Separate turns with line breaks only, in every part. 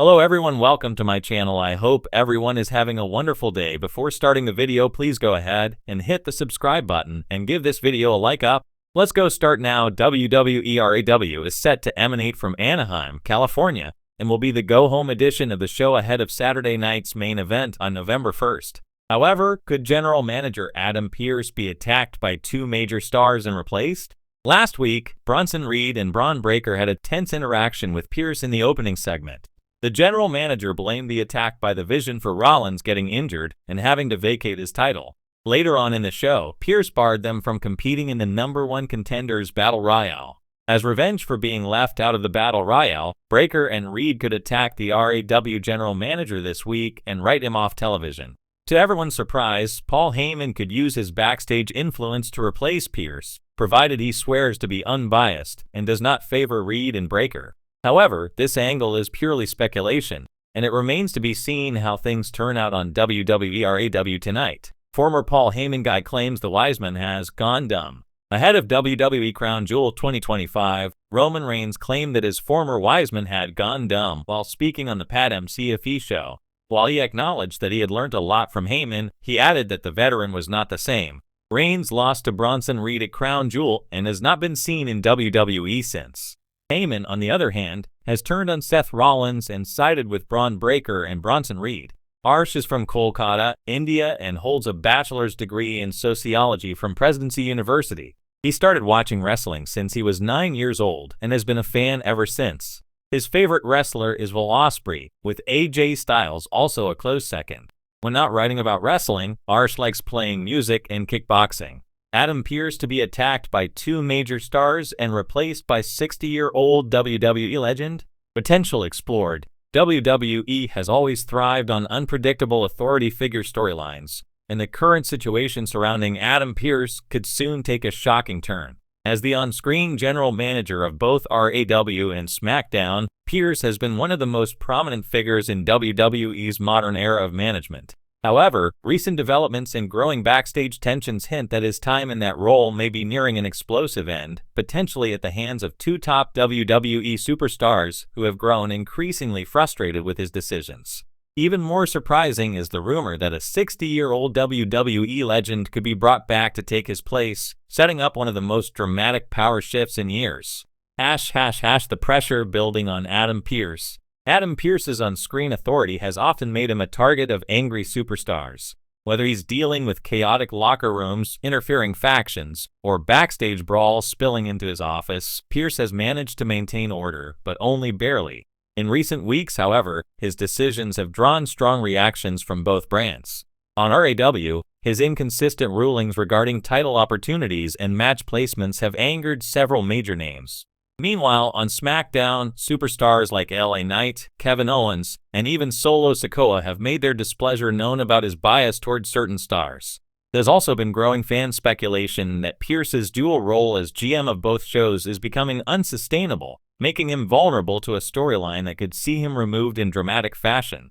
Hello everyone, welcome to my channel. I hope everyone is having a wonderful day. Before starting the video, please go ahead and hit the subscribe button and give this video a like up. Let's go start now. WWE RAW is set to emanate from Anaheim, California, and will be the go-home edition of the show ahead of Saturday night's main event on November 1st. However, could General Manager Adam Pearce be attacked by two major stars and replaced? Last week, Bronson Reed and Bron Breakker had a tense interaction with Pearce in the opening segment. The general manager blamed the attack by the Vision for Rollins getting injured and having to vacate his title. Later on in the show, Pearce barred them from competing in the #1 Contenders Battle Royale. As revenge for being left out of the Battle Royale, Breakker and Reed could attack the RAW general manager this week and write him off television. To everyone's surprise, Paul Heyman could use his backstage influence to replace Pearce, provided he swears to be unbiased and does not favor Reed and Breakker. However, this angle is purely speculation, and it remains to be seen how things turn out on WWE RAW tonight. Former Paul Heyman guy claims the Wiseman has gone dumb. Ahead of WWE Crown Jewel 2025, Roman Reigns claimed that his former Wiseman had gone dumb while speaking on the Pat McAfee show. While he acknowledged that he had learned a lot from Heyman, he added that the veteran was not the same. Reigns lost to Bronson Reed at Crown Jewel and has not been seen in WWE since. Heyman, on the other hand, has turned on Seth Rollins and sided with Bron Breakker and Bronson Reed. Arsh is from Kolkata, India, and holds a bachelor's degree in sociology from Presidency University. He started watching wrestling since he was 9 years old and has been a fan ever since. His favorite wrestler is Will Ospreay, with AJ Styles also a close second. When not writing about wrestling, Arsh likes playing music and kickboxing. Adam Pearce to be attacked by two major stars and replaced by 60-year-old WWE legend? Potential explored. WWE has always thrived on unpredictable authority figure storylines, and the current situation surrounding Adam Pearce could soon take a shocking turn. As the on-screen general manager of both RAW and SmackDown, Pearce has been one of the most prominent figures in WWE's modern era of management. However, recent developments and growing backstage tensions hint that his time in that role may be nearing an explosive end, potentially at the hands of two top WWE superstars who have grown increasingly frustrated with his decisions. Even more surprising is the rumor that a 60-year-old WWE legend could be brought back to take his place, setting up one of the most dramatic power shifts in years. The pressure building on Adam Pearce. Adam Pearce's on-screen authority has often made him a target of angry superstars. Whether he's dealing with chaotic locker rooms, interfering factions, or backstage brawls spilling into his office, Pearce has managed to maintain order, but only barely. In recent weeks, however, his decisions have drawn strong reactions from both brands. On RAW, his inconsistent rulings regarding title opportunities and match placements have angered several major names. Meanwhile, on SmackDown, superstars like LA Knight, Kevin Owens, and even Solo Sikoa have made their displeasure known about his bias towards certain stars. There's also been growing fan speculation that Pearce's dual role as GM of both shows is becoming unsustainable, making him vulnerable to a storyline that could see him removed in dramatic fashion.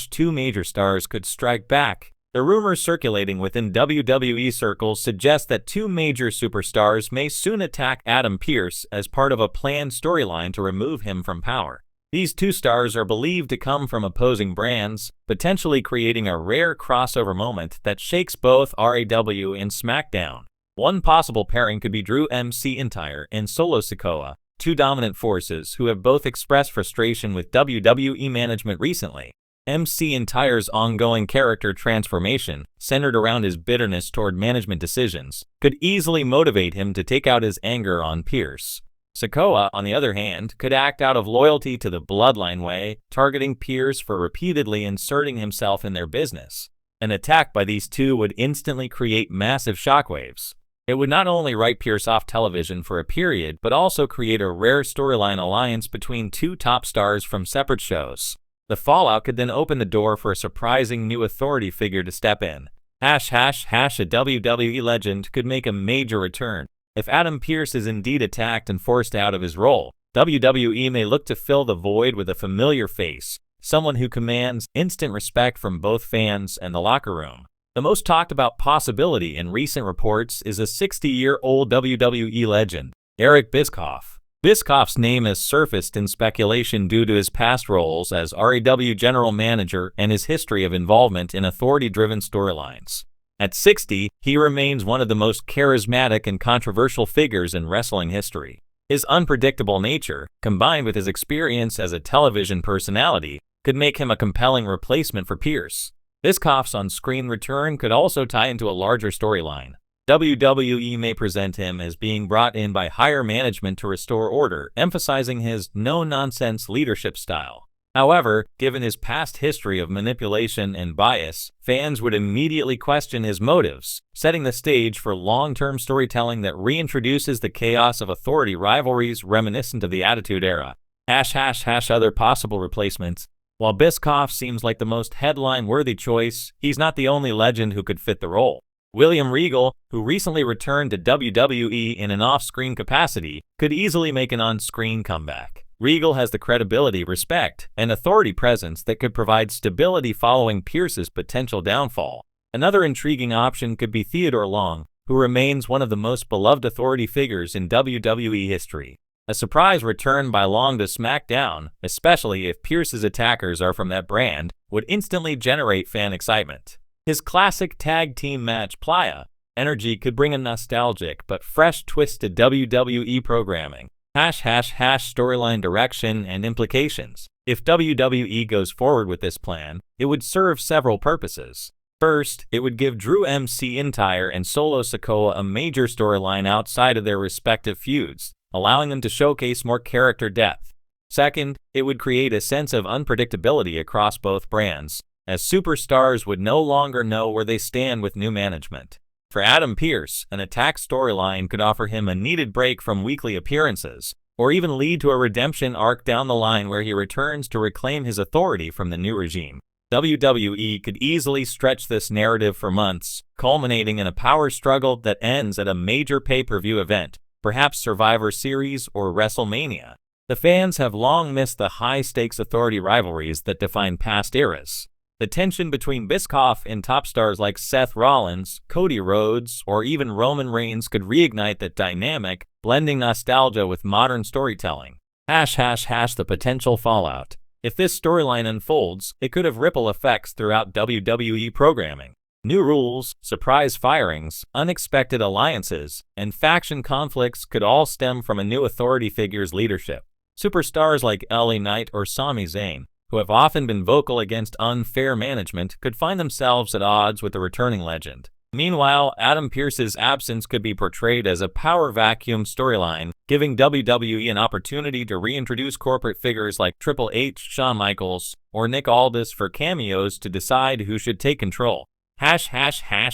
Two major stars could strike back. The rumors circulating within WWE circles suggest that two major superstars may soon attack Adam Pearce as part of a planned storyline to remove him from power. These two stars are believed to come from opposing brands, potentially creating a rare crossover moment that shakes both RAW and SmackDown. One possible pairing could be Drew McIntyre and Solo Sikoa, two dominant forces who have both expressed frustration with WWE management recently. McIntyre's ongoing character transformation, centered around his bitterness toward management decisions, could easily motivate him to take out his anger on Pearce. Sikoa, on the other hand, could act out of loyalty to the Bloodline way, targeting Pearce for repeatedly inserting himself in their business. An attack by these two would instantly create massive shockwaves. It would not only write Pearce off television for a period, but also create a rare storyline alliance between two top stars from separate shows. The fallout could then open the door for a surprising new authority figure to step in. A WWE legend could make a major return. If Adam Pearce is indeed attacked and forced out of his role, WWE may look to fill the void with a familiar face, someone who commands instant respect from both fans and the locker room. The most talked about possibility in recent reports is a 60-year-old WWE legend, Eric Bischoff. Bischoff's name has surfaced in speculation due to his past roles as REW general manager and his history of involvement in authority-driven storylines. At 60, he remains one of the most charismatic and controversial figures in wrestling history. His unpredictable nature, combined with his experience as a television personality, could make him a compelling replacement for Pearce. Bischoff's on-screen return could also tie into a larger storyline. WWE may present him as being brought in by higher management to restore order, emphasizing his no-nonsense leadership style. However, given his past history of manipulation and bias, fans would immediately question his motives, setting the stage for long-term storytelling that reintroduces the chaos of authority rivalries reminiscent of the Attitude Era. Other possible replacements. While Bischoff seems like the most headline-worthy choice, he's not the only legend who could fit the role. William Regal, who recently returned to WWE in an off-screen capacity, could easily make an on-screen comeback. Regal has the credibility, respect, and authority presence that could provide stability following Pearce's potential downfall. Another intriguing option could be Theodore Long, who remains one of the most beloved authority figures in WWE history. A surprise return by Long to SmackDown, especially if Pearce's attackers are from that brand, would instantly generate fan excitement. His classic tag team match Playa energy could bring a nostalgic but fresh twist to WWE programming. Storyline direction and implications. If WWE goes forward with this plan, it would serve several purposes. First, it would give Drew McIntyre and Solo Sikoa a major storyline outside of their respective feuds, allowing them to showcase more character depth. Second, it would create a sense of unpredictability across both brands, as superstars would no longer know where they stand with new management. For Adam Pearce, an attack storyline could offer him a needed break from weekly appearances, or even lead to a redemption arc down the line where he returns to reclaim his authority from the new regime. WWE could easily stretch this narrative for months, culminating in a power struggle that ends at a major pay-per-view event, perhaps Survivor Series or WrestleMania. The fans have long missed the high-stakes authority rivalries that define past eras. The tension between Bischoff and top stars like Seth Rollins, Cody Rhodes, or even Roman Reigns could reignite that dynamic, blending nostalgia with modern storytelling. The potential fallout. If this storyline unfolds, it could have ripple effects throughout WWE programming. New rules, surprise firings, unexpected alliances, and faction conflicts could all stem from a new authority figure's leadership. Superstars like LA Knight or Sami Zayn, who have often been vocal against unfair management, could find themselves at odds with the returning legend. Meanwhile, Adam Pearce's absence could be portrayed as a power vacuum storyline, giving WWE an opportunity to reintroduce corporate figures like Triple H, Shawn Michaels, or Nick Aldis for cameos to decide who should take control.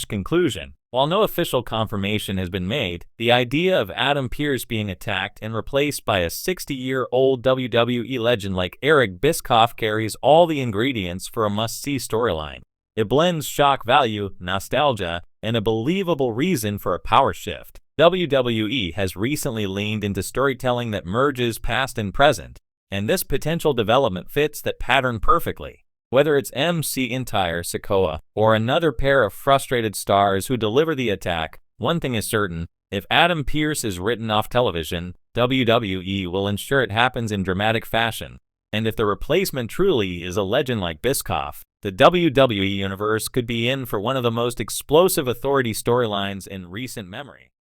Conclusion. While no official confirmation has been made, the idea of Adam Pearce being attacked and replaced by a 60-year-old WWE legend like Eric Bischoff carries all the ingredients for a must-see storyline. It blends shock value, nostalgia, and a believable reason for a power shift. WWE has recently leaned into storytelling that merges past and present, and this potential development fits that pattern perfectly. Whether it's McIntyre, Sikoa, or another pair of frustrated stars who deliver the attack, one thing is certain: if Adam Pearce is written off television, WWE will ensure it happens in dramatic fashion. And if the replacement truly is a legend like Bischoff, the WWE Universe could be in for one of the most explosive authority storylines in recent memory.